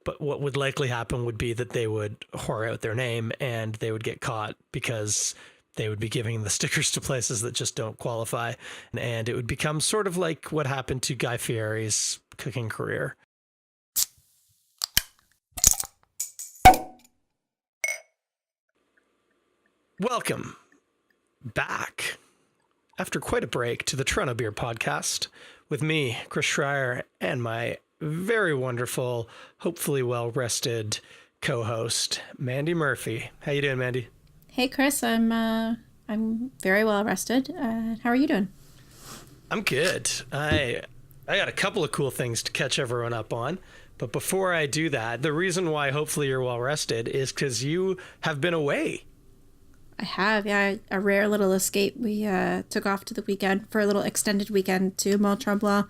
But what would likely happen would be that they would whore out their name and they would get caught because they would be giving the stickers to places that just don't qualify. And it would become sort of like what happened to Guy Fieri's cooking career. Welcome back after quite a break to the Toronto Beer Podcast with me, Chris Schreier, and my very wonderful, hopefully well-rested co-host, Mandie Murphy. How you doing, Mandie? Hey, Chris. I'm very well rested. How are you doing? I'm good. I got a couple of cool things to catch everyone up on. But before I do that, the reason why hopefully you're well rested is because you have been away. I have, yeah, a rare little escape. We took off to the weekend for a little extended weekend to Mont Tremblant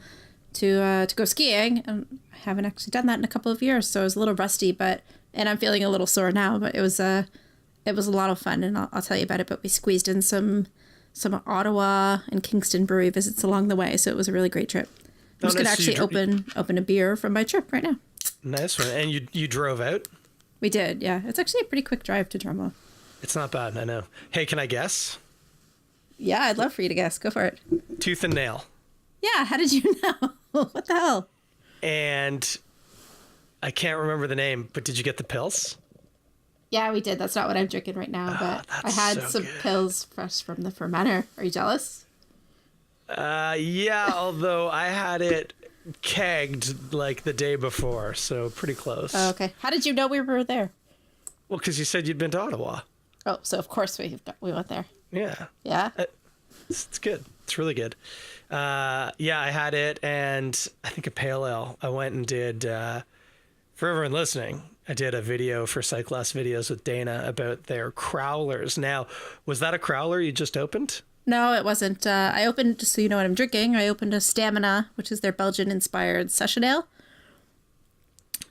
to go skiing. And I haven't actually done that in a couple of years, so I was a little rusty, and I'm feeling a little sore now. But it was a lot of fun, and I'll tell you about it. But we squeezed in some Ottawa and Kingston brewery visits along the way, so it was a really great trip. I'm just gonna actually open a beer from my trip right now. Nice one. And you drove out? We did, yeah. It's actually a pretty quick drive to Tremblant. It's not bad, I know. Hey, can I guess? Yeah, I'd love for you to guess. Go for it. Tooth and Nail. Yeah, how did you know? What the hell? And I can't remember the name, but did you get the pills? Yeah, we did. That's not what I'm drinking right now, but I had some pills fresh from the fermenter. Are you jealous? Yeah, although I had it kegged like the day before, so pretty close. Oh, okay. How did you know we were there? Well, because you said you'd been to Ottawa. Oh, so of course we went there. Yeah. Yeah? It's good. It's really good. Yeah, I had it, and I think a pale ale. I went and did, for everyone listening, I did a video for Cyclass Videos with Dana about their crowlers. Now, was that a crowler you just opened? No, it wasn't. I opened, just so you know what I'm drinking, I opened a Stamina, which is their Belgian-inspired session ale.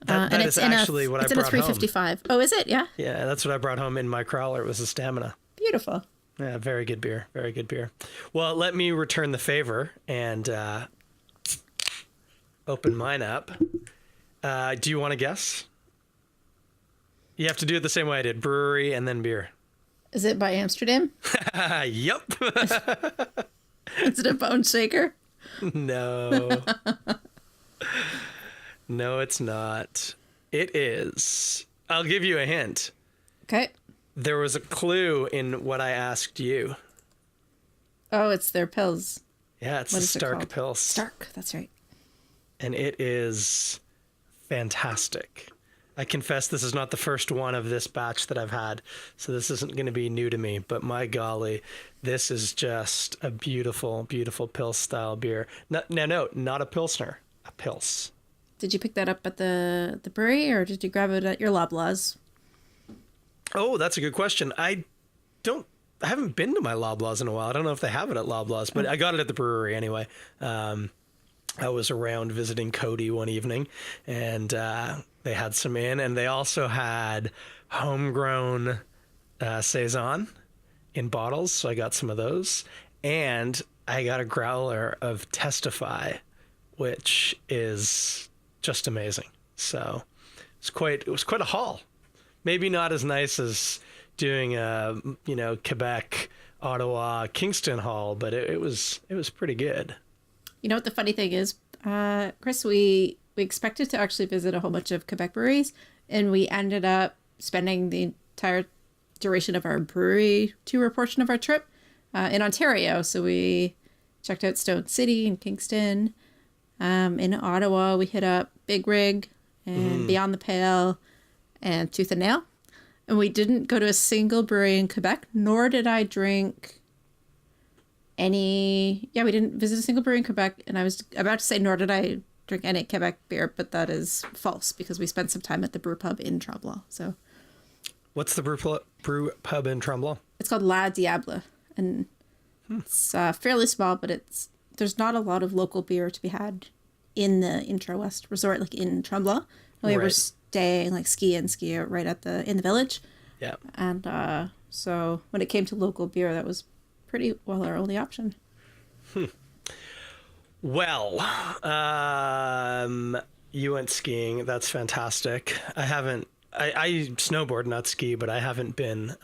That is actually what I brought home. It's in a 355. Oh, is it? Yeah? Yeah, that's what I brought home in my crowler. It was a Stamina. Beautiful. Yeah, very good beer. Very good beer. Well, let me return the favor and open mine up. Do you want to guess? You have to do it the same way I did. Brewery and then beer. Is it by Amsterdam? Yep. Is it a Bone Shaker? No. No, it's not. It is. I'll give you a hint. Okay. There was a clue in what I asked you. Oh, it's their pills. Yeah, it's the Stark Pils. Stark, that's right. And it is fantastic. I confess this is not the first one of this batch that I've had, so this isn't going to be new to me, but my golly, this is just a beautiful, beautiful Pils style beer. No, not a Pilsner, a Pils. Did you pick that up at the brewery, or did you grab it at your Loblaws? Oh, that's a good question. I haven't been to my Loblaws in a while. I don't know if they have it at Loblaws, but I got it at the brewery anyway. I was around visiting Cody one evening, and they had some in, and they also had homegrown Saison in bottles, so I got some of those. And I got a growler of Testify, which is just amazing. So it was quite a haul. Maybe not as nice as doing a Quebec, Ottawa, Kingston haul, but it was pretty good. You know what the funny thing is, Chris? We expected to actually visit a whole bunch of Quebec breweries, and we ended up spending the entire duration of our brewery tour portion of our trip in Ontario. So we checked out Stone City and Kingston. In Ottawa, we hit up Big Rig and Beyond the Pale and Tooth and Nail. And we didn't go to a single brewery in Quebec, nor did I drink we didn't visit a single brewery in Quebec. And I was about to say, nor did I drink any Quebec beer, but that is false because we spent some time at the brew pub in Tremblant. So, what's the brew pub in Tremblant? It's called La Diable, and it's fairly small, but there's not a lot of local beer to be had in the Intra-West Resort, like in Tremblant. We were staying like ski out right in the village. Yeah. And so when it came to local beer, that was pretty well our only option. Well, You went skiing. That's fantastic. I snowboard, not ski, but I haven't been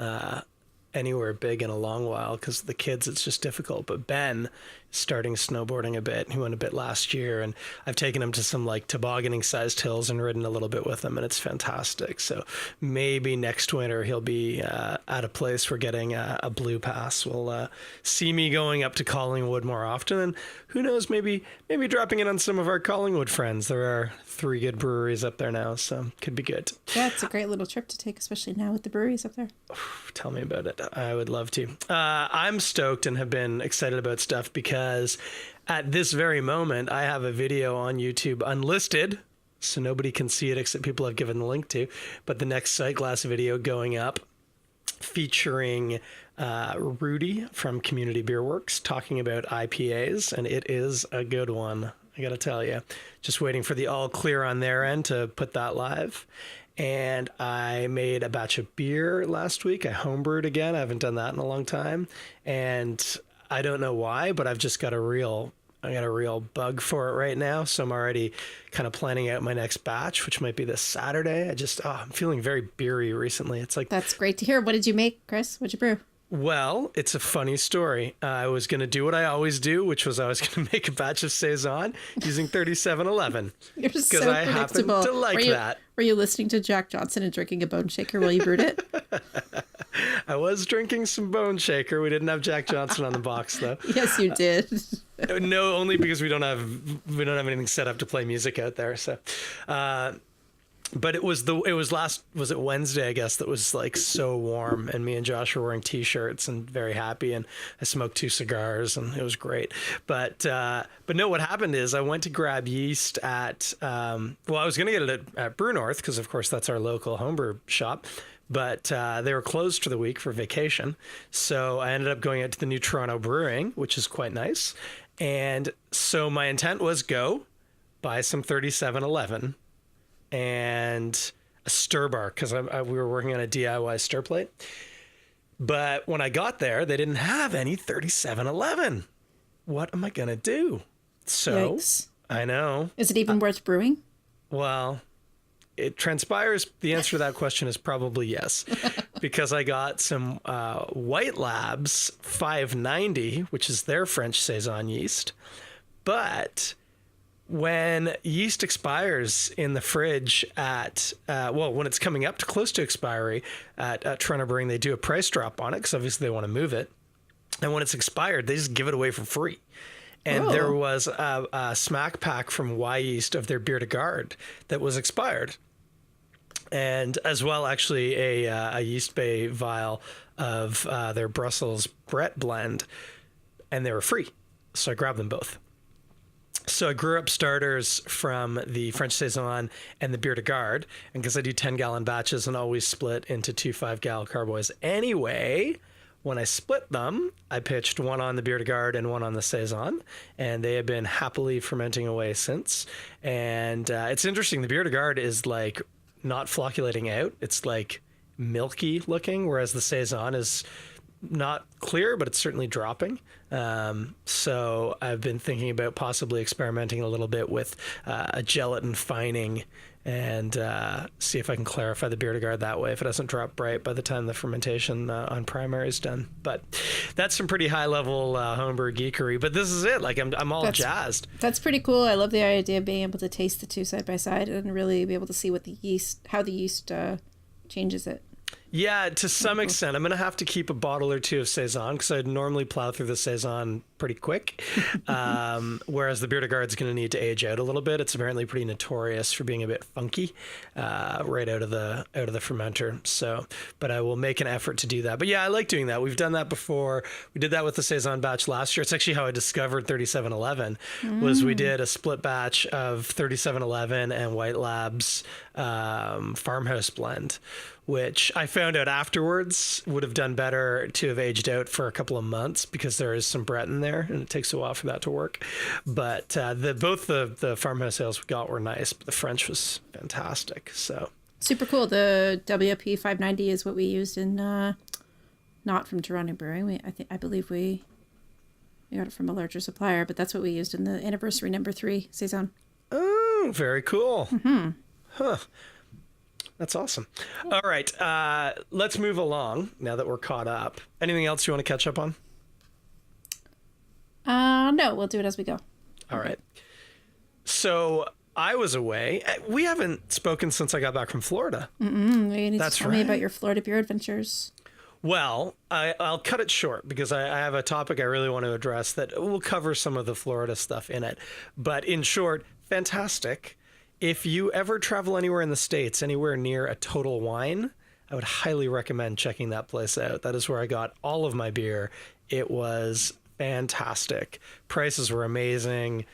anywhere big in a long while because the kids, it's just difficult. But Ben is starting snowboarding a bit. He went a bit last year, and I've taken him to some like tobogganing sized hills and ridden a little bit with him, and it's fantastic. So maybe next winter he'll be at a place we're getting a blue pass. We'll see me going up to Collingwood more often, and who knows, maybe dropping in on some of our Collingwood friends. There are 3 good breweries up there now, so could be good. Yeah, it's a great little trip to take, especially now with the breweries up there. Tell me about it. I would love to. I'm stoked and have been excited about stuff because at this very moment, I have a video on YouTube unlisted, so nobody can see it except people I've given the link to. But the next Sight Glass video going up featuring Rudy from Community Beer Works talking about IPAs, and it is a good one. I got to tell you, just waiting for the all clear on their end to put that live. And I made a batch of beer last week. I homebrewed again. I haven't done that in a long time. And I don't know why, but I've just got a real bug for it right now. So I'm already kind of planning out my next batch, which might be this Saturday. I'm feeling very beery recently. It's like, that's great to hear. What did you make, Chris? What'd you brew? Well, it's a funny story. I was going to do what I always do, which was I was going to make a batch of Saison using 3711. You're so I happen to like that. Were you listening to Jack Johnson and drinking a bone shaker while you brewed it? I was drinking some bone shaker. We didn't have Jack Johnson on the box, though. Yes, you did. No, only because we don't have anything set up to play music out there. So, but was it Wednesday, I guess, that was like so warm, and me and Josh were wearing t-shirts and very happy, and I smoked 2 cigars and it was great. But no, what happened is I went to grab yeast at, I was going to get it at Brew North because of course that's our local homebrew shop, but they were closed for the week for vacation. So I ended up going out to the new Toronto Brewing, which is quite nice. And so my intent was go buy some 3711 and a stir bar because we were working on a DIY stir plate. But when I got there, they didn't have any 3711. What am I going to do? So, yikes. I know. Is it even worth brewing? Well, it transpires the answer to that question is probably yes, because I got some White Labs 590, which is their French Saison yeast. But when yeast expires in the fridge at, when it's coming up to close to expiry at Toronto Brewing, they do a price drop on it because obviously they want to move it. And when it's expired, they just give it away for free. And there was a smack pack from Y Yeast of their Bière de Garde that was expired. And as well, actually, a Yeast Bay vial of their Brussels Brett blend. And they were free. So I grabbed them both. So I grew up starters from the French Saison and the Bière de Garde. And because I do 10-gallon batches and always split into 2 5-gallon carboys anyway, when I split them, I pitched one on the Bière de Garde and one on the Saison. And they have been happily fermenting away since. And it's interesting. The Bière de Garde is like not flocculating out. It's like milky looking, whereas the Saison is not clear, but it's certainly dropping. So I've been thinking about possibly experimenting a little bit with a gelatin fining and see if I can clarify the Bière de Garde that way if it doesn't drop bright by the time the fermentation on primary is done. But that's some pretty high level homebrew geekery. But this is it. Like I'm all jazzed. That's pretty cool. I love the idea of being able to taste the two side by side and really be able to see what how the yeast changes it. Yeah, to some extent. I'm going to have to keep a bottle or two of Saison because I'd normally plow through the Saison pretty quick. Whereas the Bière de Garde is going to need to age out a little bit. It's apparently pretty notorious for being a bit funky right out of the fermenter. So, but I will make an effort to do that. But yeah, I like doing that. We've done that before. We did that with the Saison batch last year. It's actually how I discovered 3711 was we did a split batch of 3711 and White Labs farmhouse blend, which I found out afterwards would have done better to have aged out for a couple of months because there is some Brett in there and it takes a while for that to work. But both the farmhouse ales we got were nice, but the French was fantastic. So super cool. The WP 590 is what we used in not from Toronto Brewing. I believe we got it from a larger supplier, but that's what we used in the anniversary number 3 Saison. Oh, Very cool. Mm-hmm. Huh. That's awesome. All right. Let's move along now that we're caught up. Anything else you want to catch up on? No, we'll do it as we go. All right. So I was away. We haven't spoken since I got back from Florida. You need to tell me about your Florida beer adventures. Well, I'll cut it short because I have a topic I really want to address that will cover some of the Florida stuff in it. But in short, fantastic. If you ever travel anywhere in the States, anywhere near a Total Wine, I would highly recommend checking that place out. That is where I got all of my beer. It was fantastic. Prices were amazing.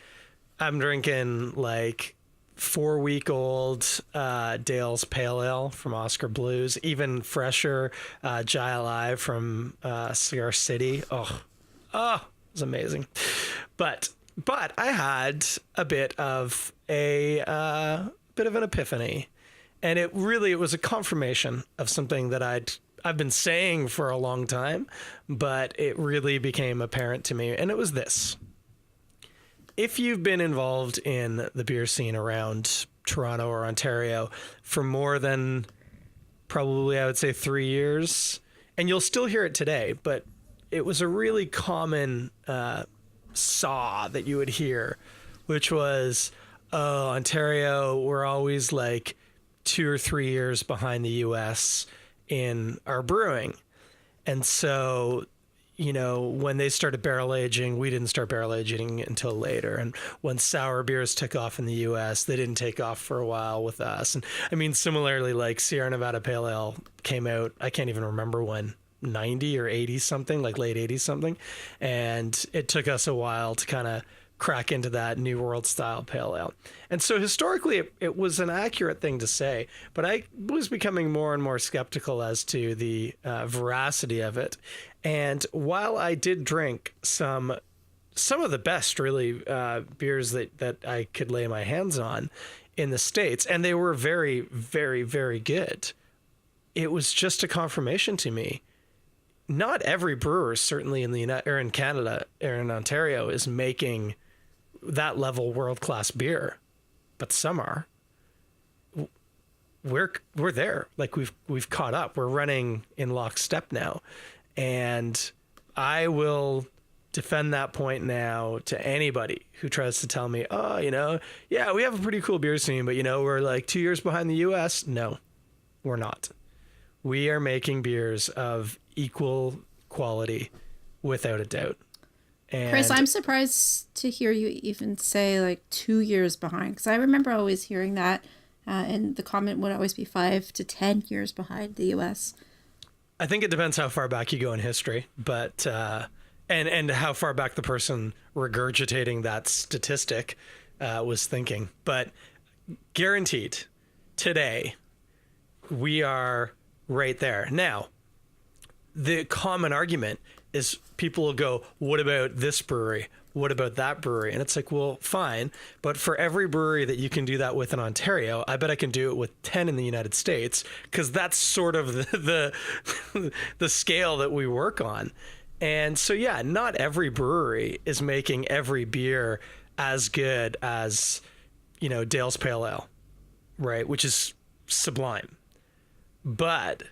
I'm drinking like 4-week-old Dale's Pale Ale from Oscar Blues, even fresher Jai Alive from Cigar City. Oh, it was amazing. But I had a bit of an epiphany, and it was a confirmation of something that I've been saying for a long time, but it really became apparent to me, and it was this. If you've been involved in the beer scene around Toronto or Ontario for more than probably, I would say, 3 years, and you'll still hear it today, but it was a really common saw that you would hear, which was, oh, Ontario, we're always like 2 or 3 years behind the US in our brewing. And so, when they started barrel aging, we didn't start barrel aging until later. And when sour beers took off in the US, they didn't take off for a while with us. And I mean, similarly, like Sierra Nevada Pale Ale came out, I can't even remember when, 90 or 80 something, like late 80s something. And it took us a while to kind of crack into that New World style pale ale. And so historically, it was an accurate thing to say, but I was becoming more and more skeptical as to the veracity of it. And while I did drink some of the best really beers that I could lay my hands on in the States, and they were very, very, very good, it was just a confirmation to me. Not every brewer, certainly in Canada or in Ontario, is making that level world-class beer, but some are. We're there. Like we've caught up. We're running in lockstep now, and I will defend that point now to anybody who tries to tell me, oh, yeah, we have a pretty cool beer scene, but we're like 2 years behind the US. No, we're not. We are making beers of equal quality without a doubt. And Chris, I'm surprised to hear you even say like 2 years behind, because I remember always hearing that, and the comment would always be 5 to 10 years behind the US. I think it depends how far back you go in history, but and how far back the person regurgitating that statistic was thinking. But guaranteed, today we are right there. Now, the common argument is people will go, what about this brewery? What about that brewery? And it's like, well, fine. But for every brewery that you can do that with in Ontario, I bet I can do it with 10 in the United States, because that's sort of the scale that we work on. And so, yeah, not every brewery is making every beer as good as, Dale's Pale Ale, right? Which is sublime. But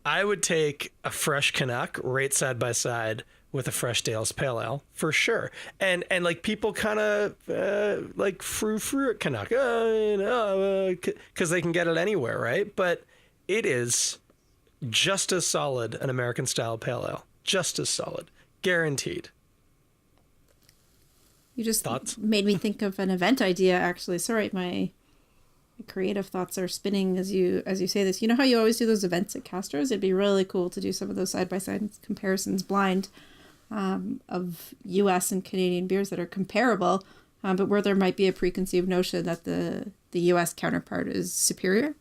I would take a fresh Canuck right side by side with a fresh Dale's Pale Ale for sure. And like people kind of like frou at Canuck, because they can get it anywhere, right? But it is just as solid an American style Pale Ale, just as solid, guaranteed. You just Thoughts? Made me think of an event idea, actually. Sorry, my creative thoughts are spinning as you say this. You know how you always do those events at Castro's? It'd be really cool to do some of those side-by-side comparisons blind of U.S. and Canadian beers that are comparable, but where there might be a preconceived notion that the U.S. counterpart is superior.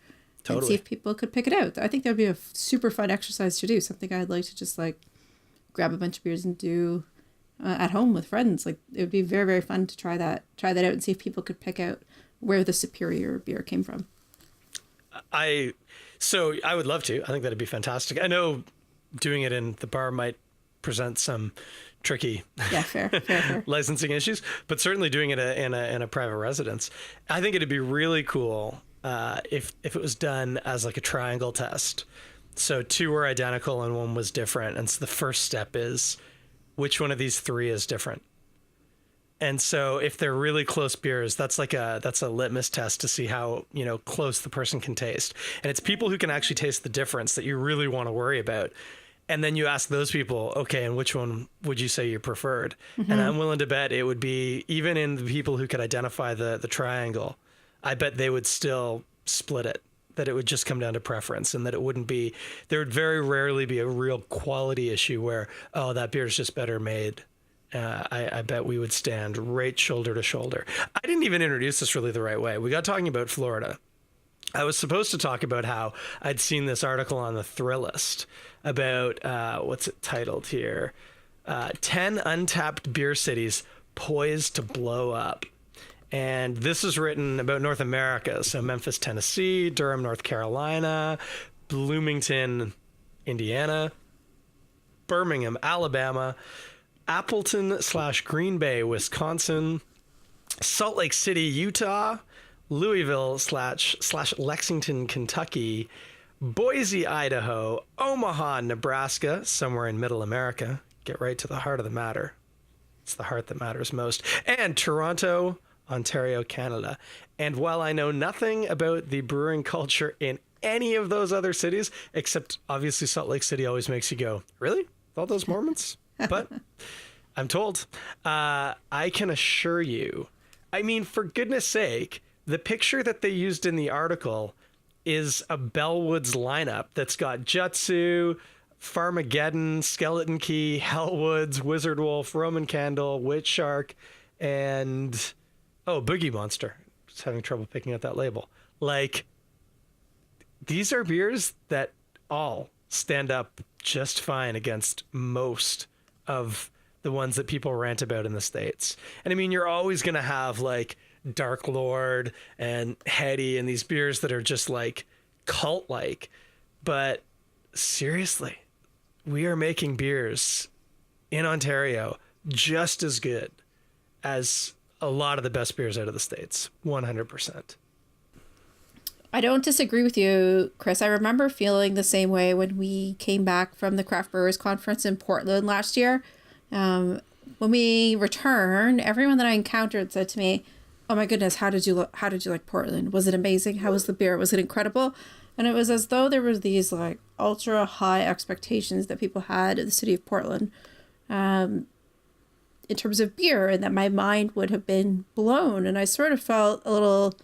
Totally. And see if people could pick it out. I think that would be a super fun exercise to do. Something I'd like to just like grab a bunch of beers and do at home with friends. Like it would be very, very fun to try that out and see if people could pick out where the superior beer came from. I would love to. I think that'd be fantastic. I know doing it in the bar might present some tricky Yeah, fair. licensing issues, but certainly doing it in a private residence. I think it'd be really cool if it was done as like a triangle test. So 2 were identical and 1 was different. And so the first step is which one of these 3 is different. And so if they're really close beers, that's a litmus test to see how, close the person can taste. And it's people who can actually taste the difference that you really want to worry about. And then you ask those people, okay, and which one would you say you preferred? Mm-hmm. And I'm willing to bet it would be, even in the people who could identify the triangle, I bet they would still split it, that it would just come down to preference, and that it wouldn't be, there would very rarely be a real quality issue where, oh, that beer is just better made. I bet we would stand right shoulder to shoulder. I didn't even introduce this really the right way. We got talking about Florida. I was supposed to talk about how I'd seen this article on the Thrillist about, what's it titled here? 10 untapped beer cities poised to blow up. And this is written about North America. So Memphis, Tennessee, Durham, North Carolina, Bloomington, Indiana, Birmingham, Alabama, Appleton/Green Bay, Wisconsin, Salt Lake City, Utah, Louisville / Lexington, Kentucky, Boise, Idaho, Omaha, Nebraska, somewhere in Middle America. Get right to the heart of the matter. It's the heart that matters most. And Toronto, Ontario, Canada. And while I know nothing about the brewing culture in any of those other cities, except obviously Salt Lake City always makes you go, really? All those Mormons? But I'm told. I can assure you, I mean, for goodness sake, the picture that they used in the article is a Bellwoods lineup that's got Jutsu, Farmageddon, Skeleton Key, Hellwoods, Wizard Wolf, Roman Candle, Witch Shark, and Boogie Monster. Just having trouble picking out that label. Like, these are beers that all stand up just fine against most of the ones that people rant about in the States. And I mean, you're always going to have like Dark Lord and Heady and these beers that are just like cult-like. But seriously, we are making beers in Ontario just as good as a lot of the best beers out of the States. 100%. I don't disagree with you, Chris. I remember feeling the same way when we came back from the Craft Brewers Conference in Portland last year. When we returned, everyone that I encountered said to me, "Oh my goodness, how did you like Portland? Was it amazing? How was the beer? Was it incredible?" And it was as though there were these like ultra high expectations that people had of the city of Portland, in terms of beer, and that my mind would have been blown. And I sort of felt a little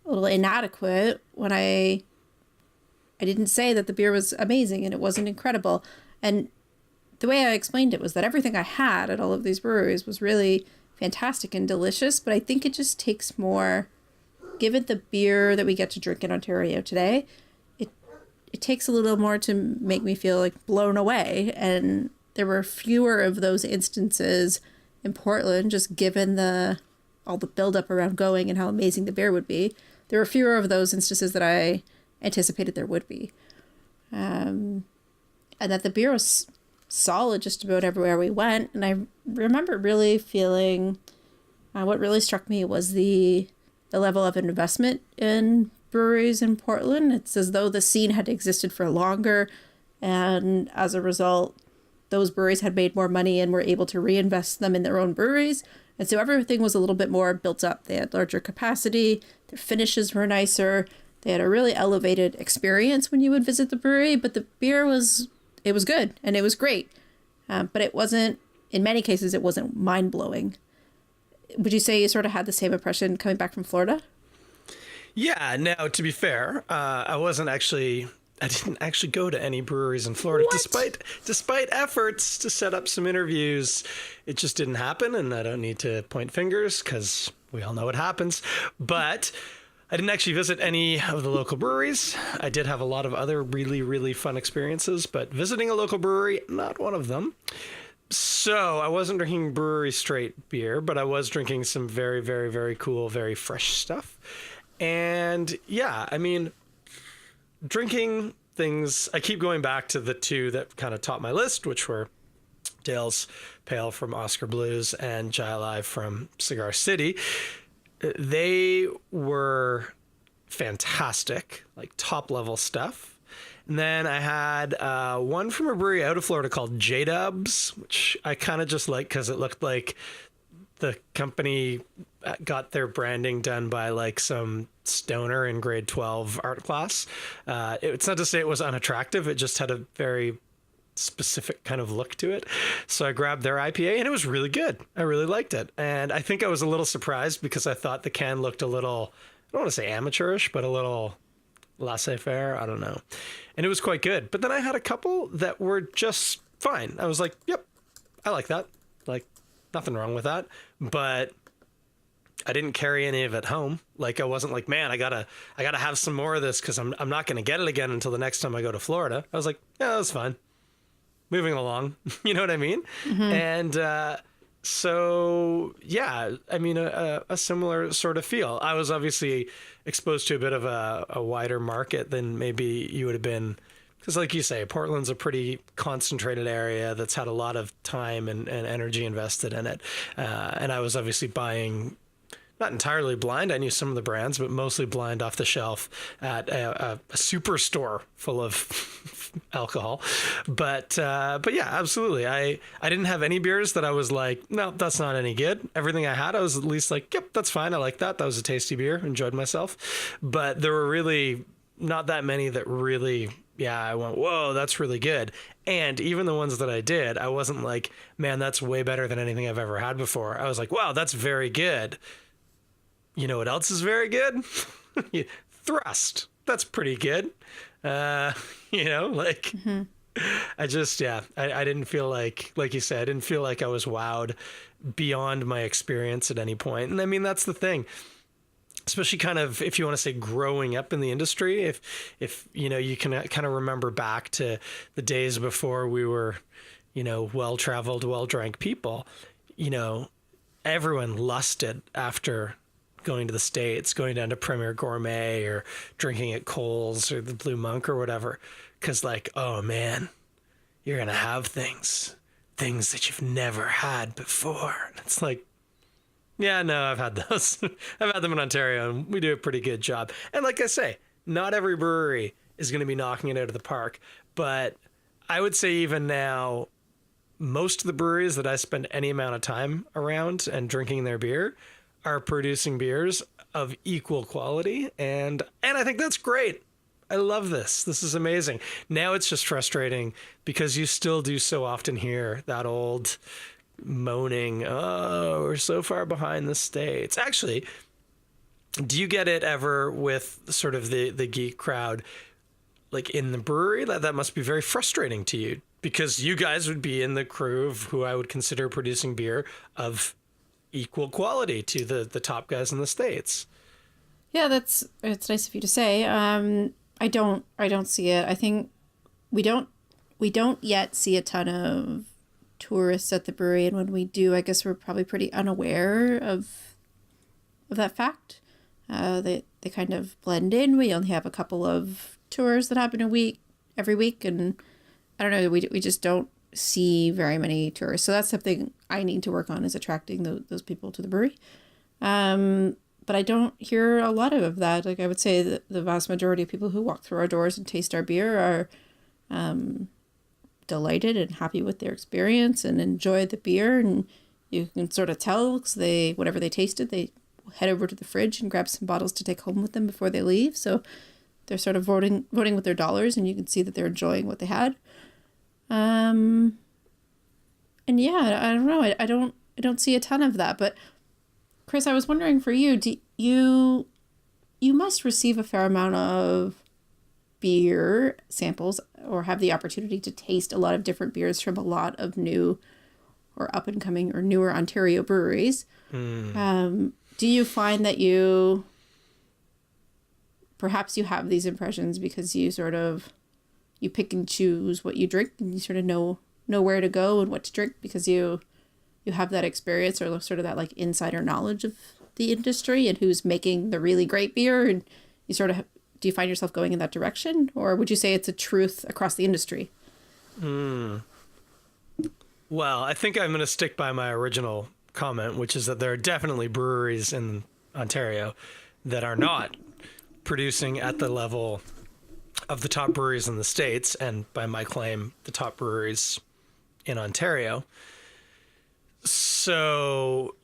inadequate when I didn't say that the beer was amazing and it wasn't incredible. And the way I explained it was that everything I had at all of these breweries was really fantastic and delicious, but I think it just takes more, given the beer that we get to drink in Ontario today, it takes a little more to make me feel like blown away. And there were fewer of those instances in Portland, just given all the buildup around going and how amazing the beer would be. There were fewer of those instances that I anticipated there would be. And that the beer was solid just about everywhere we went. And I remember really feeling, what really struck me was the level of investment in breweries in Portland. It's as though the scene had existed for longer, and as a result, those breweries had made more money and were able to reinvest them in their own breweries. And so everything was a little bit more built up. They had larger capacity, their finishes were nicer, they had a really elevated experience when you would visit the brewery, but the beer was good and it was great. But it wasn't, in many cases, it wasn't mind-blowing. Would you say you sort of had the same impression coming back from Florida? Yeah, now to be fair, I didn't actually go to any breweries in Florida. What? Despite efforts to set up some interviews. It just didn't happen, and I don't need to point fingers because we all know what happens. But I didn't actually visit any of the local breweries. I did have a lot of other really, really fun experiences, but visiting a local brewery, not one of them. So I wasn't drinking brewery straight beer, but I was drinking some very, very, very cool, very fresh stuff. And yeah, I mean, drinking things, I keep going back to the two that kind of topped my list, which were Dale's Pale from Oscar Blues and Jai Alai from Cigar City. They were fantastic, like top level stuff. And then I had one from a brewery out of Florida called J-Dubs, which I kind of just like because it looked like the company got their branding done by like some stoner in grade 12 art class. It's not to say it was unattractive. It just had a very specific kind of look to it. So I grabbed their IPA and it was really good. I really liked it. And I think I was a little surprised because I thought the can looked a little, I don't want to say amateurish, but a little laissez-faire. I don't know. And it was quite good. But then I had a couple that were just fine. I was like, yep, I like that. Like, nothing wrong with that. But I didn't carry any of it home. Like, I wasn't like, man, I gotta have some more of this because I'm not going to get it again until the next time I go to Florida. I was like, yeah, that's fine. Moving along. You know what I mean? Mm-hmm. And so, yeah, I mean, a similar sort of feel. I was obviously exposed to a bit of a wider market than maybe you would have been. Because like you say, Portland's a pretty concentrated area that's had a lot of time and energy invested in it. And I was obviously buying, not entirely blind. I knew some of the brands, but mostly blind off the shelf at a superstore full of alcohol. But yeah, absolutely. I didn't have any beers that I was like, no, that's not any good. Everything I had, I was at least like, yep, that's fine. I like that. That was a tasty beer. Enjoyed myself. But there were really not that many that really, yeah, I went, whoa, that's really good. And even the ones that I did, I wasn't like, man, that's way better than anything I've ever had before. I was like, wow, that's very good. You know what else is very good? Thrust. That's pretty good. You know, like, mm-hmm. I just, yeah, I didn't feel like you said, I didn't feel like I was wowed beyond my experience at any point. And I mean, that's the thing. Especially kind of, if you want to say growing up in the industry, if you know, you can kind of remember back to the days before we were, you know, well-traveled, well-drank people, you know, everyone lusted after going to the States, going down to Premier Gourmet or drinking at Kohl's or the Blue Monk or whatever. Cause like, oh man, you're going to have things that you've never had before. And it's like, yeah, no, I've had those. I've had them in Ontario and we do a pretty good job. And like I say, not every brewery is going to be knocking it out of the park, but I would say even now, most of the breweries that I spend any amount of time around and drinking their beer are producing beers of equal quality. And I think that's great. I love this. This is amazing. Now it's just frustrating because you still do so often hear that old moaning, oh, we're so far behind the States. Actually, do you get it ever with sort of the geek crowd, like in the brewery? That must be very frustrating to you because you guys would be in the crew of who I would consider producing beer of equal quality to the top guys in the States. Yeah, it's nice of you to say. I don't see it. I think we don't yet see a ton of tourists at the brewery, and when we do, I guess we're probably pretty unaware of that fact. They kind of blend in. We only have a couple of tours that happen every week, and I don't know, we just don't see very many tourists. So that's something I need to work on, is attracting those people to the brewery. But I don't hear a lot of that. Like, I would say that the vast majority of people who walk through our doors and taste our beer are delighted and happy with their experience and enjoy the beer. And you can sort of tell, because whatever they tasted, they head over to the fridge and grab some bottles to take home with them before they leave. So they're sort of voting with their dollars, and you can see that they're enjoying what they had. And yeah, I don't know. I don't see a ton of that. But Chris, I was wondering for you, you must receive a fair amount of beer samples or have the opportunity to taste a lot of different beers from a lot of new or up and coming or newer Ontario breweries. Do you find that you have these impressions because you pick and choose what you drink, and you sort of know where to go and what to drink because you have that experience or sort of that like insider knowledge of the industry and who's making the really great beer, and you sort of do you find yourself going in that direction, or would you say it's a truth across the industry? Well, I think I'm going to stick by my original comment, which is that there are definitely breweries in Ontario that are not producing at the level of the top breweries in the States, and by my claim, the top breweries in Ontario. So,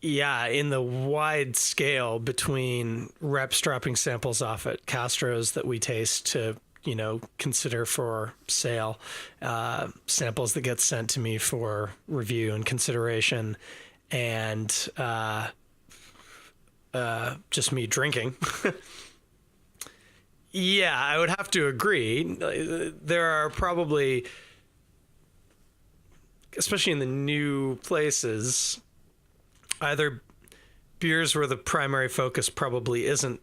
yeah, in the wide scale between reps dropping samples off at Castro's that we taste to, consider for sale, samples that get sent to me for review and consideration, and just me drinking. Yeah, I would have to agree. There are probably, especially in the new places, either beers where the primary focus probably isn't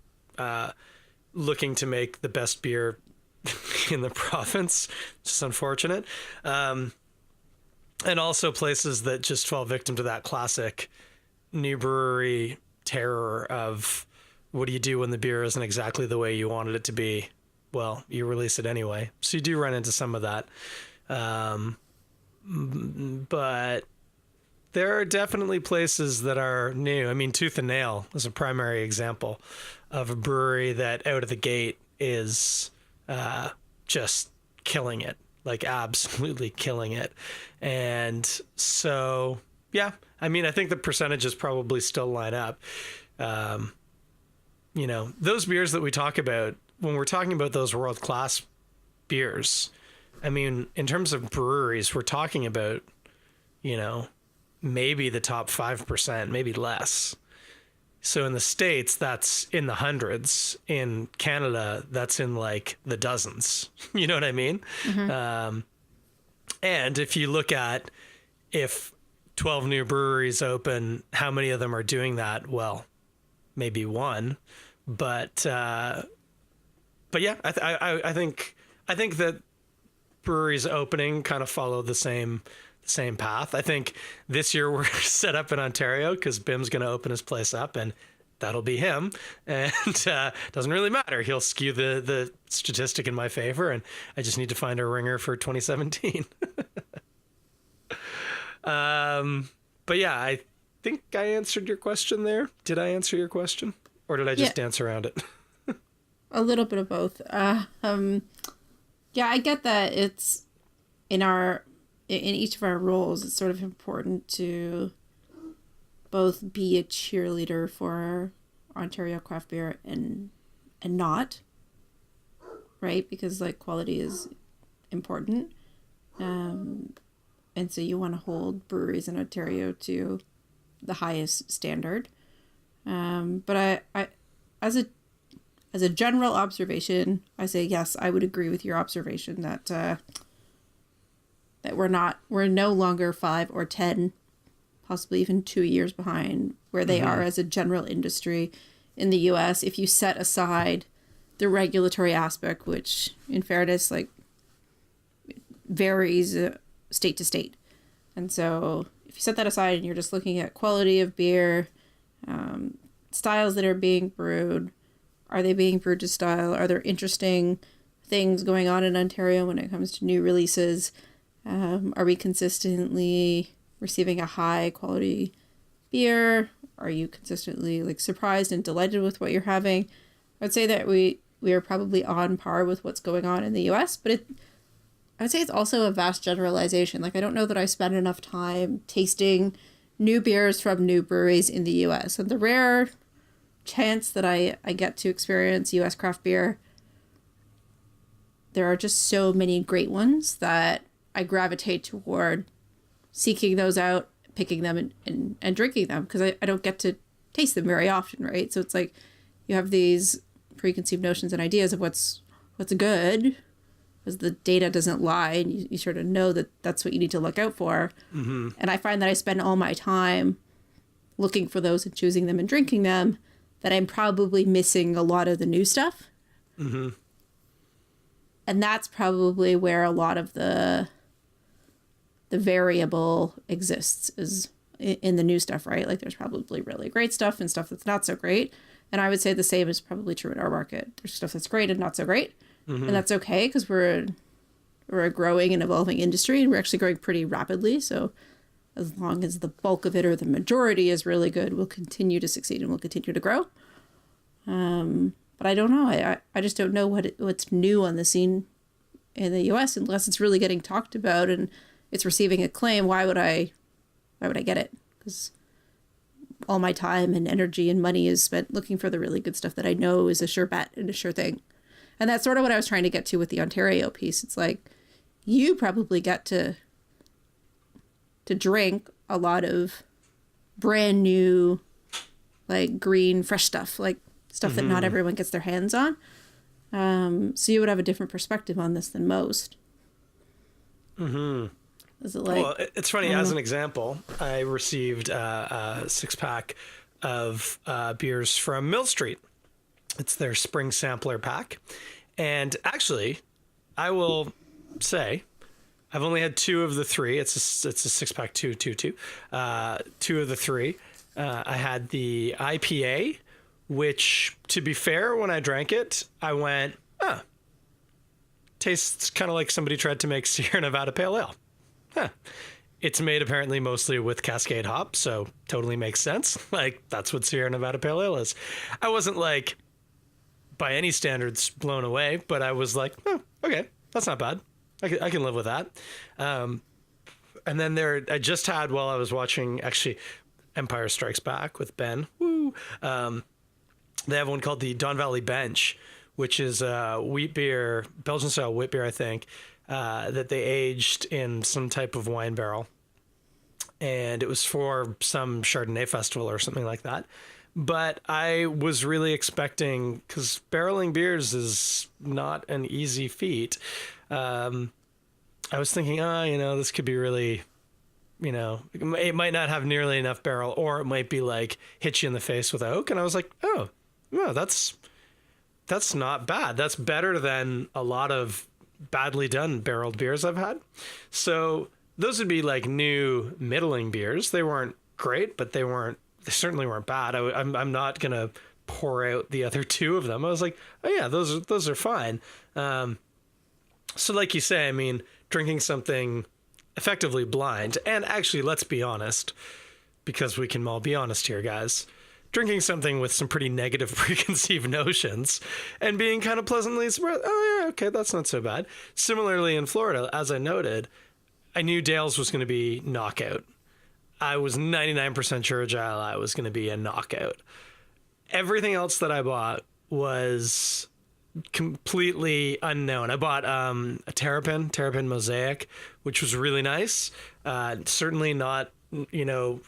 looking to make the best beer in the province, which is unfortunate. And also places that just fall victim to that classic new brewery terror of, what do you do when the beer isn't exactly the way you wanted it to be? Well, you release it anyway. So you do run into some of that. But there are definitely places that are new. I mean, Tooth and Nail is a primary example of a brewery that out of the gate is just killing it, like absolutely killing it. And so, yeah, I mean, I think the percentages probably still line up. Those beers that we talk about, when we're talking about those world-class beers, I mean, in terms of breweries, we're talking about, maybe the top 5%, maybe less. So in the States, that's in the hundreds. In Canada, that's in like the dozens. You know what I mean? Mm-hmm. And if you look at if 12 new breweries open, how many of them are doing that? Well, maybe one. But yeah, I think that breweries opening kind of follow the same path. I think this year we're set up in Ontario because Bim's going to open his place up, and that'll be him. And doesn't really matter. He'll skew the statistic in my favor, and I just need to find a ringer for 2017. But yeah, I think I answered your question there. Did I answer your question? Or did I just dance around it? A little bit of both. Yeah, I get that it's in each of our roles, it's sort of important to both be a cheerleader for Ontario craft beer and not, right? Because like quality is important. And so you want to hold breweries in Ontario to the highest standard. But I as a general observation, I say, yes, I would agree with your observation that that we're no longer 5 or 10, possibly even 2 years behind where they are as a general industry in the US. If you set aside the regulatory aspect, which in fairness, like varies state to state. And so if you set that aside and you're just looking at quality of beer, styles that are being brewed, are they being brewed to style? Are there interesting things going on in Ontario when it comes to new releases? Are we consistently receiving a high quality beer? Are you consistently like surprised and delighted with what you're having? I'd say that we are probably on par with what's going on in the US, but I would say it's also a vast generalization. Like, I don't know that I spend enough time tasting new beers from new breweries in the US. And the rare chance that I get to experience US craft beer, there are just so many great ones that I gravitate toward seeking those out, picking them and drinking them, because I don't get to taste them very often, right? So it's like you have these preconceived notions and ideas of what's good, because the data doesn't lie, and you sort of know that that's what you need to look out for. Mm-hmm. And I find that I spend all my time looking for those and choosing them and drinking them, that I'm probably missing a lot of the new stuff. Mm-hmm. And that's probably where a lot of the variable exists, is in the new stuff, right? Like, there's probably really great stuff and stuff that's not so great. And I would say the same is probably true in our market. There's stuff that's great and not so great. Mm-hmm. And that's okay, because we're we're a growing and evolving industry, and we're actually growing pretty rapidly. So as long as the bulk of it or the majority is really good, we'll continue to succeed and we'll continue to grow. But I don't know. I just don't know what's new on the scene in the US unless it's really getting talked about and it's receiving acclaim. Why would I get it? Because all my time and energy and money is spent looking for the really good stuff that I know is a sure bet and a sure thing. And that's sort of what I was trying to get to with the Ontario piece. It's like, you probably get to drink a lot of brand new, like green, fresh stuff, like stuff that not everyone gets their hands on. So you would have a different perspective on this than most. Is it like? Well, it's funny. As an example, I received a 6-pack of beers from Mill Street. It's their spring sampler pack, and actually, I will say, I've only had 2 of the 3. It's a 6-pack, 2. 2 of the 3. I had the IPA, which, to be fair, when I drank it, I went, tastes kind of like somebody tried to make Sierra Nevada Pale Ale. It's made apparently mostly with Cascade hops, so totally makes sense. Like, that's what Sierra Nevada Pale Ale is. I wasn't like, by any standards, blown away, but I was like, okay, that's not bad. I can live with that. And then I just had, while I was watching, actually, Empire Strikes Back with Ben. Woo! They have one called the Don Valley Bench, which is a wheat beer, Belgian style wheat beer, I think, that they aged in some type of wine barrel. And it was for some Chardonnay festival or something like that. But I was really expecting, because barreling beers is not an easy feat. I was thinking, this could be really, it might not have nearly enough barrel, or it might be like hit you in the face with oak. And I was like, oh, no, that's not bad. That's better than a lot of badly done barreled beers I've had. So those would be like new middling beers. They weren't great, but they certainly weren't bad. I'm not going to pour out the other 2 of them. I was like, oh yeah, those are fine. So like you say, I mean, drinking something effectively blind, and actually, let's be honest, because we can all be honest here, guys, drinking something with some pretty negative preconceived notions and being kind of pleasantly surprised. Oh yeah, okay, that's not so bad. Similarly in Florida, as I noted, I knew Dale's was going to be knockout. I was 99% sure Agile I was going to be a knockout. Everything else that I bought was completely unknown. I bought a Terrapin Mosaic, which was really nice. Certainly not,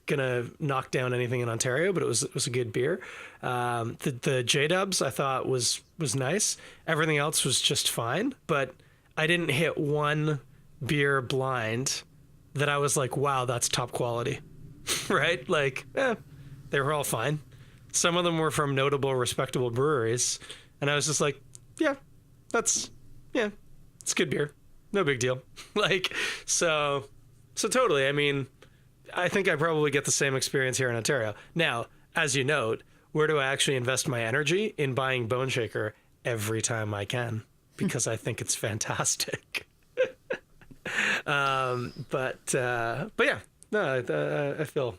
gonna knock down anything in Ontario, but it was a good beer. The J-Dubs I thought was nice. Everything else was just fine, but I didn't hit one beer blind that I was like, wow, that's top quality. Right? Like, they were all fine. Some of them were from notable, respectable breweries. And I was just like, it's good beer. No big deal. So totally. I mean, I think I probably get the same experience here in Ontario. Now, as you note, where do I actually invest my energy? In buying Bone Shaker every time I can, because I think it's fantastic. But yeah, no, I feel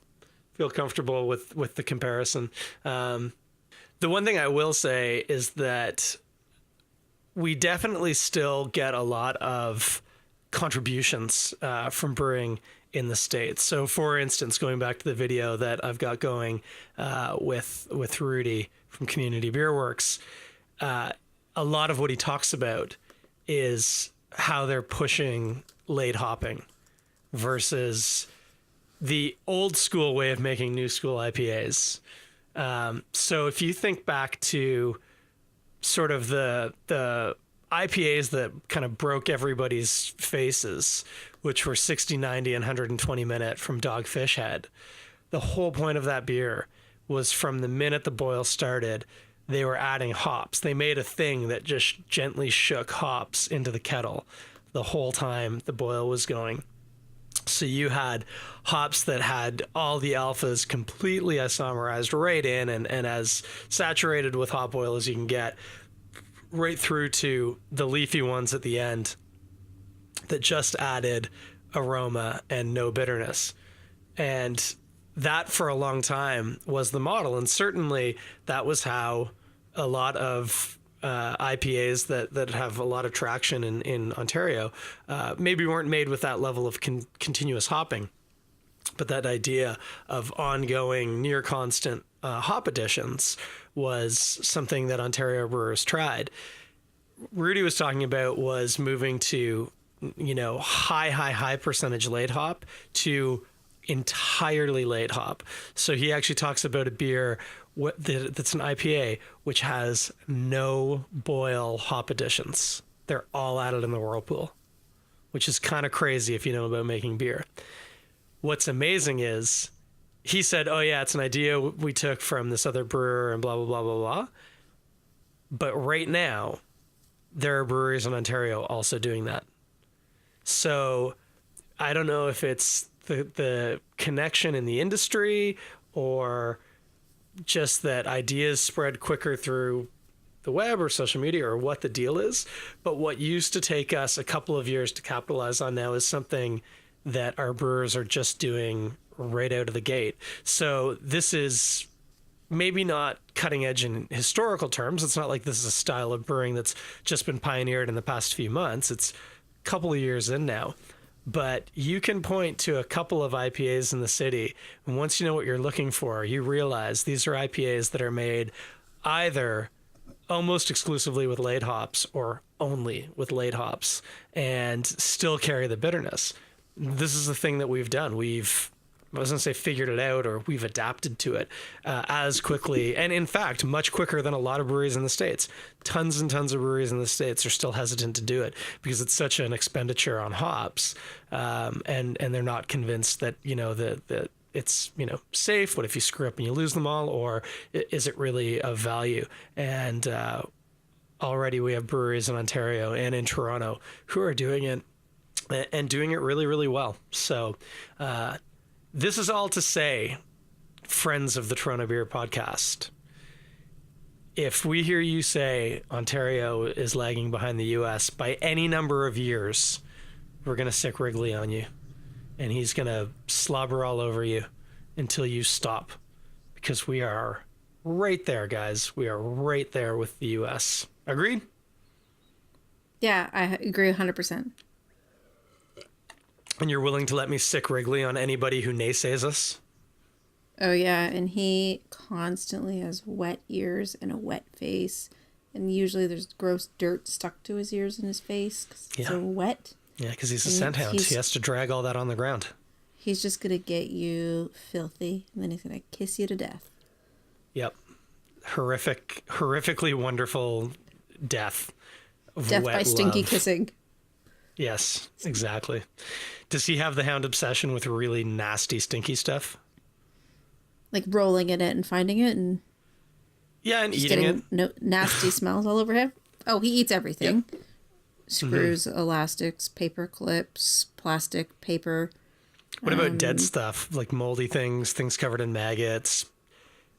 comfortable with the comparison. The one thing I will say is that we definitely still get a lot of contributions from brewing in the States. So for instance, going back to the video that I've got going with Rudy from Community Beer Works, a lot of what he talks about is how they're pushing late hopping versus the old school way of making new school IPAs. So if you think back to sort of the IPAs that kind of broke everybody's faces, which were 60, 90, and 120 minute from Dogfish Head, the whole point of that beer was from the minute the boil started, they were adding hops. They made a thing that just gently shook hops into the kettle the whole time the boil was going. So you had hops that had all the alphas completely isomerized right in and as saturated with hop oil as you can get, right through to the leafy ones at the end. that just added aroma and no bitterness. And that for a long time was the model. And certainly that was how a lot of IPAs that have a lot of traction in Ontario maybe weren't made with that level of continuous hopping. But that idea of ongoing, near constant hop additions was something that Ontario brewers tried. Rudy was talking about was moving to, high percentage late hop to entirely late hop. So he actually talks about a beer that's an IPA, which has no boil hop additions. They're all added in the whirlpool, which is kind of crazy if you know about making beer. What's amazing is he said, oh yeah, it's an idea we took from this other brewer and blah, blah, blah, blah, blah. But right now, there are breweries in Ontario also doing that. So I don't know if it's the connection in the industry or just that ideas spread quicker through the web or social media or what the deal is. But what used to take us a couple of years to capitalize on now is something that our brewers are just doing right out of the gate. So this is maybe not cutting edge in historical terms. It's not like this is a style of brewing that's just been pioneered in the past few months. It's a couple of years in now. But you can point to a couple of IPAs in the city, and once you know what you're looking for, you realize these are IPAs that are made either almost exclusively with late hops or only with late hops and still carry the bitterness. This is the thing that we've done. I was going to say figured it out, or we've adapted to it as quickly. And in fact, much quicker than a lot of breweries in the States. Tons and tons of breweries in the States are still hesitant to do it because it's such an expenditure on hops. And they're not convinced that, that it's, safe. What if you screw up and you lose them all? Or is it really of value? And already we have breweries in Ontario and in Toronto who are doing it and doing it really, really well. So, this is all to say, friends of the Toronto Beer Podcast, if we hear you say Ontario is lagging behind the U.S. by any number of years, we're going to sick Wrigley on you. And he's going to slobber all over you until you stop. Because we are right there, guys. We are right there with the U.S. Agreed? Yeah, I agree 100%. And you're willing to let me sick Wrigley on anybody who naysays us? Oh, yeah. And he constantly has wet ears and a wet face. And usually there's gross dirt stuck to his ears and his face because it's so wet. Yeah, because he's a scent hound. He has to drag all that on the ground. He's just going to get you filthy, and then he's going to kiss you to death. Yep. Horrifically wonderful death. Death by stinky kissing. Yes, exactly. Does he have the hound obsession with really nasty, stinky stuff? Like rolling in it and finding it and... Yeah, and eating it. No, nasty smells all over him. Oh, he eats everything. Yep. Screws, elastics, paper clips, plastic, paper. What about dead stuff? Like moldy things covered in maggots,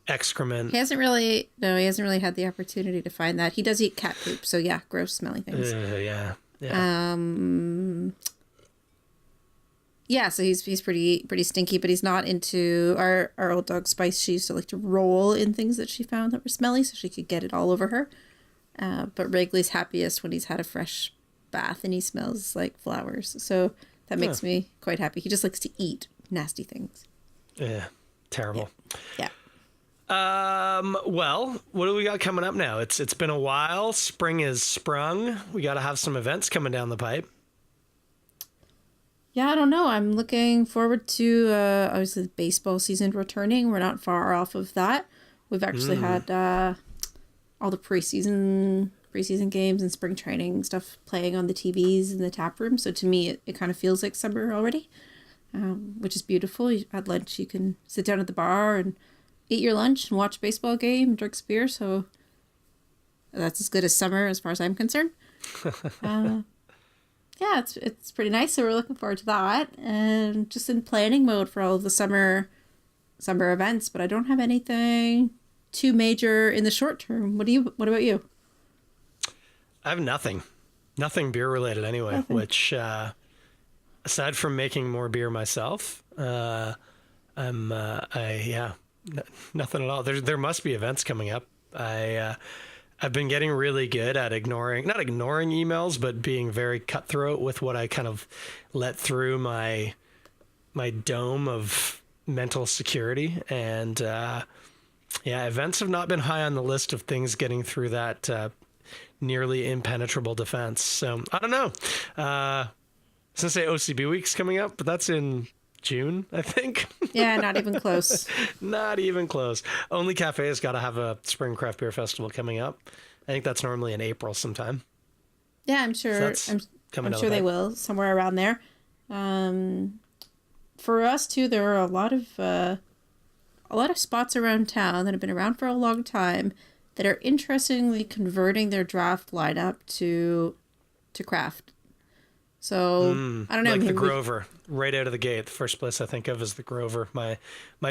excrement? He hasn't really had the opportunity to find that. He does eat cat poop, so yeah, gross smelling things. Yeah. Yeah, so he's pretty stinky, but he's not into our old dog Spice. She used to like to roll in things that she found that were smelly so she could get it all over her. But Wrigley's happiest when he's had a fresh bath and he smells like flowers. So that makes me quite happy. He just likes to eat nasty things. Yeah, terrible. Yeah. Well, what do we got coming up now? It's been a while. Spring is sprung. We got to have some events coming down the pipe. Yeah, I don't know. I'm looking forward to, obviously, the baseball season returning. We're not far off of that. We've actually had all the preseason games and spring training stuff playing on the TVs in the tap room. So to me, it kind of feels like summer already, which is beautiful. At lunch, you can sit down at the bar and eat your lunch and watch a baseball game and drink some beer. So that's as good as summer as far as I'm concerned. Yeah, it's pretty nice. So we're looking forward to that, and just in planning mode for all of the summer events. But I don't have anything too major in the short term. What about you? I have nothing beer related anyway. Nothing. Which aside from making more beer myself, nothing at all. There must be events coming up. I've been getting really good at not ignoring emails, but being very cutthroat with what I kind of let through my dome of mental security. And events have not been high on the list of things getting through that nearly impenetrable defense. So I don't know. I was gonna say OCB week's coming up, but that's in June, I think. Yeah, not even close. Not even close. Only Cafe has got to have a spring craft beer festival coming up. I think that's normally in April sometime. Yeah, I'm sure. So I'm sure they will, somewhere around there. For us too, there are a lot of spots around town that have been around for a long time that are interestingly converting their draft lineup to craft. So I don't know. Like the Grover, right out of the gate. The first place I think of is the Grover. My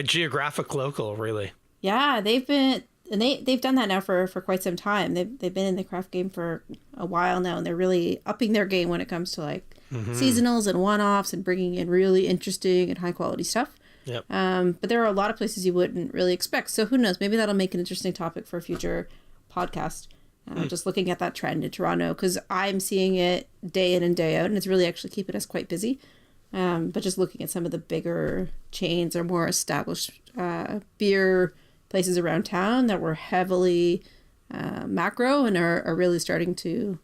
geographic local, really. Yeah, they've done that now for quite some time. They've been in the craft game for a while now, and they're really upping their game when it comes to like seasonals and one-offs and bringing in really interesting and high quality stuff. Yep. But there are a lot of places you wouldn't really expect. So who knows? Maybe that'll make an interesting topic for a future podcast. Just looking at that trend in Toronto, because I'm seeing it day in and day out, and it's really actually keeping us quite busy. But just looking at some of the bigger chains or more established beer places around town that were heavily macro and are really starting to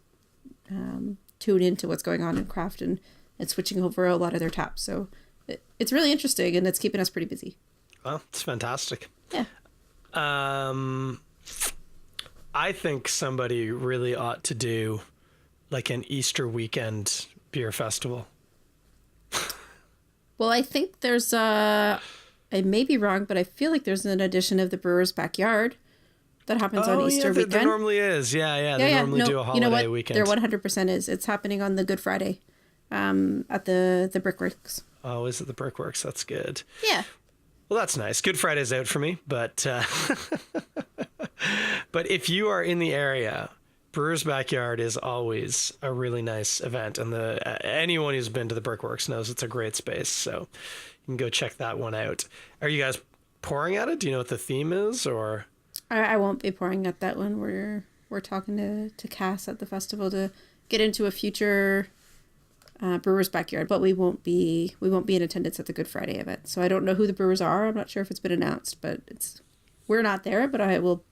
tune into what's going on in craft and switching over a lot of their taps. So it's really interesting, and it's keeping us pretty busy. Well, it's fantastic. Yeah. I think somebody really ought to do like an Easter weekend beer festival. Well, I think there's I may be wrong, but I feel like there's an edition of the Brewer's Backyard that happens on Easter weekend. There normally is. Yeah. They normally do a holiday weekend. There 100% is. It's happening on the Good Friday at the Brickworks. Oh, is it the Brickworks? That's good. Yeah. Well, that's nice. Good Friday's out for me, but but if you are in the area, Brewer's Backyard is always a really nice event, and anyone who's been to the Brickworks knows it's a great space. So you can go check that one out. Are you guys pouring at it? Do you know what the theme is, or? I won't be pouring at that one. We're talking to Cass at the festival to get into a future Brewer's Backyard, but we won't be in attendance at the Good Friday event. So I don't know who the brewers are. I'm not sure if it's been announced, but we're not there. But I will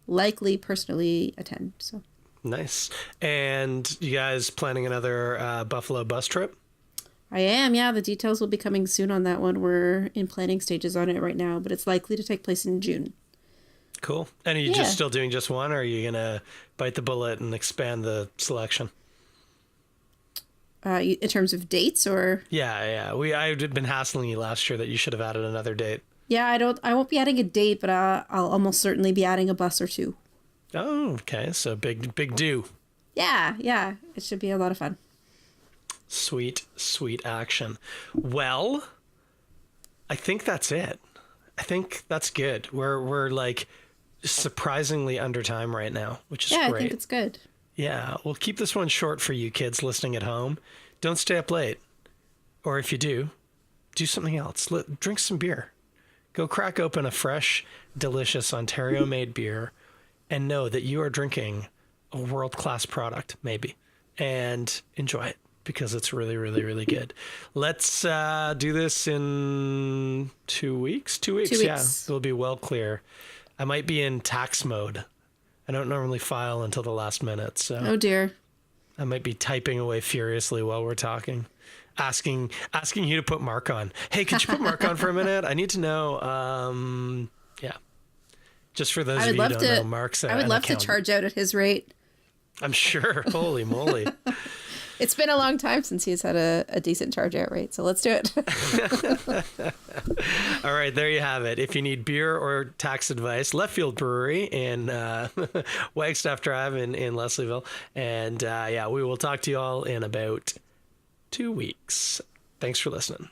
likely personally attend. So nice. And you guys planning another Buffalo bus trip? I am. Yeah, the details will be coming soon on that one. We're in planning stages on it right now, but it's likely to take place in June. Cool. And are you just still doing just one, or are you gonna bite the bullet and expand the selection? In terms of dates, or? Yeah. I've been hassling you last year that you should have added another date. Yeah, I won't be adding a date, but I'll almost certainly be adding a bus or two. Oh, okay. So big do. Yeah. It should be a lot of fun. Sweet action. Well, I think that's it. I think that's good. We're like surprisingly under time right now, which is great. Yeah, I think it's good. Yeah, we'll keep this one short for you kids listening at home. Don't stay up late. Or if you do something else. Drink some beer. Go crack open a fresh, delicious Ontario-made beer and know that you are drinking a world-class product, maybe, and enjoy it because it's really, really, really good. Let's do this in 2 weeks. 2 weeks, 2 weeks. Yeah. It'll be well clear. I might be in tax mode. I don't normally file until the last minute, so. Oh dear. I might be typing away furiously while we're talking, asking you to put Mark on. Hey, could you put Mark on for a minute? I need to know. Yeah. Just for those of you who don't know, Mark's I would love to charge out at his rate. I'm sure. Holy moly. It's been a long time since he's had a decent charge out rate, so let's do it. All right, there you have it. If you need beer or tax advice, Left Field Brewery in Wagstaff Drive in Leslieville. And we will talk to you all in about 2 weeks. Thanks for listening.